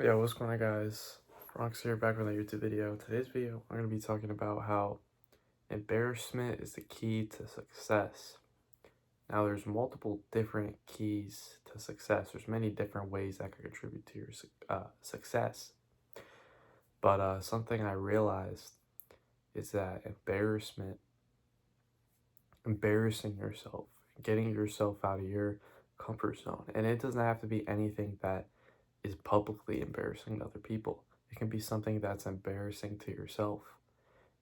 Yo, what's going on, guys? Rox here, back with a YouTube video. Today's video, I'm going to be talking about how embarrassment is the key to success. Now, there's multiple different keys to success. There's many different ways that could contribute to your success. But something I realized is that embarrassing yourself, getting yourself out of your comfort zone, and it doesn't have to be anything that is publicly embarrassing to other people. It can be something that's embarrassing to yourself.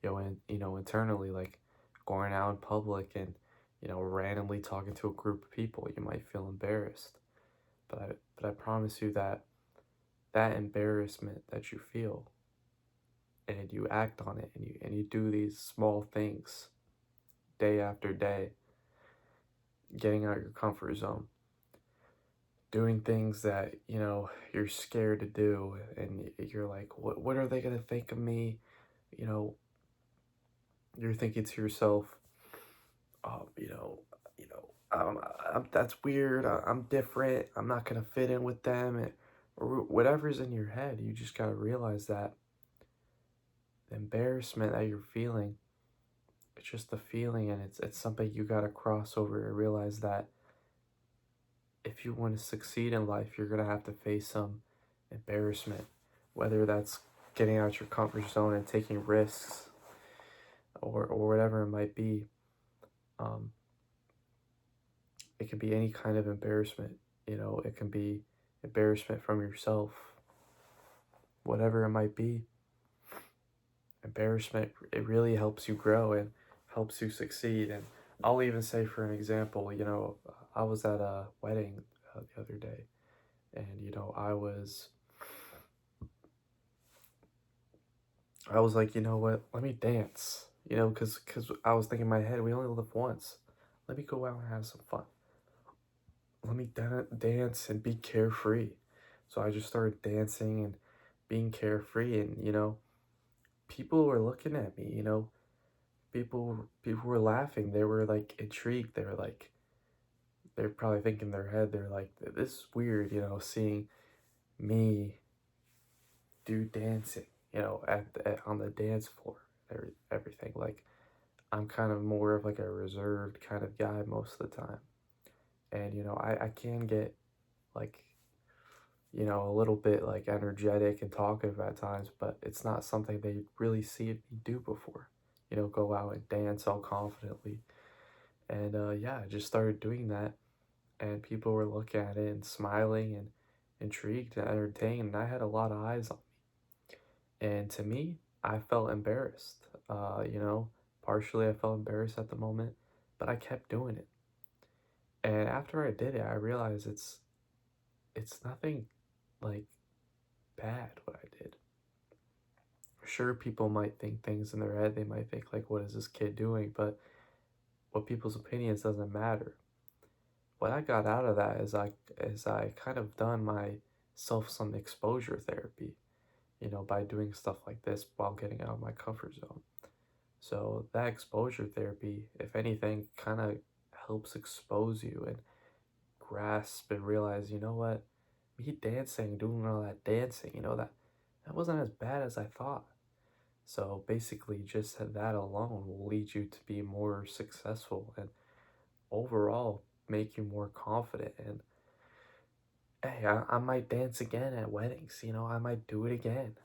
And internally, like going out in public and randomly talking to a group of people, you might feel embarrassed. But I promise you that that embarrassment that you feel, and you act on it, and you do these small things day after day, getting out of your comfort zone, doing things that you're scared to do, and you're like, what are they gonna think of me? you know you're thinking to yourself, um you know that's weird. I'm different. I'm not gonna fit in with them, or whatever's in your head. You just gotta realize that the embarrassment that you're feeling, it's just a feeling, and it's something you gotta cross over and realize that if you want to succeed in life, you're gonna have to face some embarrassment, whether that's getting out your comfort zone and taking risks, or whatever it might be. Um, it could be any kind of embarrassment. It can be embarrassment from yourself, whatever it might be. Embarrassment, it really helps you grow and helps you succeed. And I'll even say, for an example, I was at a wedding the other day, and I was like, you know what? Let me dance. Because I was thinking in my head, we only live once. Let me go out and have some fun. Let me dance and be carefree. So I just started dancing and being carefree, and people were looking at me. People were laughing. They were like intrigued. They're probably thinking in their head, they're like, this is weird. Seeing me do dancing. On the dance floor, everything. Like, I'm kind of more of like a reserved kind of guy most of the time. And I can get like, a little bit like energetic and talkative at times, but it's not something they really see me do before. Go out and dance all confidently. And yeah, I just started doing that, and people were looking at it and smiling and intrigued and entertained. And I had a lot of eyes on me. And to me, I felt embarrassed. Partially I felt embarrassed at the moment, but I kept doing it. And after I did it, I realized it's nothing like bad what I did. Sure, people might think things in their head. They might think like, what is this kid doing? But what people's opinions doesn't matter. What I got out of that is I kind of done myself some exposure therapy, by doing stuff like this while getting out of my comfort zone. So that exposure therapy, if anything, kind of helps expose you and grasp and realize, you know what, me dancing, doing all that dancing, that wasn't as bad as I thought. So basically, just that alone will lead you to be more successful and overall make you more confident. And hey, I might dance again at weddings. I might do it again.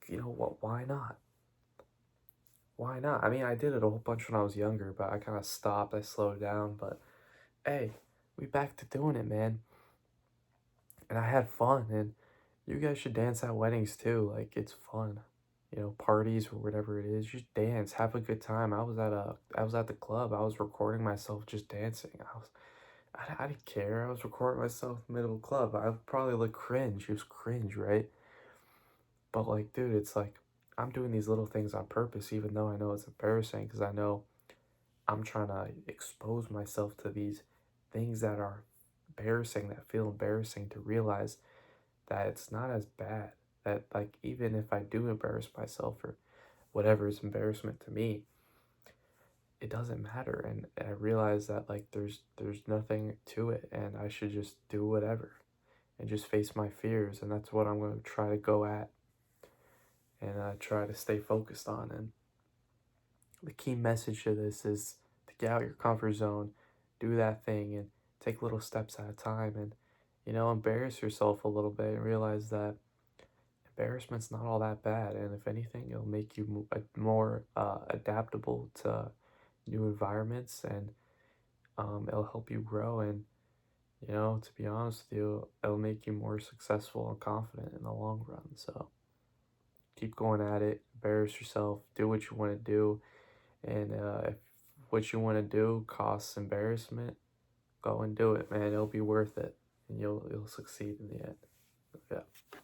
What? Why not? Why not? I mean, I did it a whole bunch when I was younger, but I kind of stopped. I slowed down. But hey, we back to doing it, man. And I had fun. And you guys should dance at weddings too. Like, it's fun. Parties or whatever it is. Just dance, have a good time. I was at the club. I was recording myself just dancing. I didn't care. I was recording myself in the middle of the club. I probably look cringe. It was cringe, right? But like, dude, it's like I'm doing these little things on purpose, even though I know it's embarrassing, because I know I'm trying to expose myself to these things that are embarrassing, that feel embarrassing, to realize that it's not as bad. That, like, even if I do embarrass myself or whatever is embarrassment to me, it doesn't matter. And I realize that, like, there's nothing to it, and I should just do whatever. and just face my fears. And that's what I'm going to try to go at and try to stay focused on. And the key message to this is to get out your comfort zone, do that thing, and take little steps at a time. And, embarrass yourself a little bit and realize that embarrassment's not all that bad. And if anything, it'll make you more adaptable to new environments, and it'll help you grow. And, to be honest with you, it'll make you more successful and confident in the long run. So keep going at it, embarrass yourself, do what you want to do. And if what you want to do costs embarrassment, go and do it, man. It'll be worth it, and you'll succeed in the end. Yeah.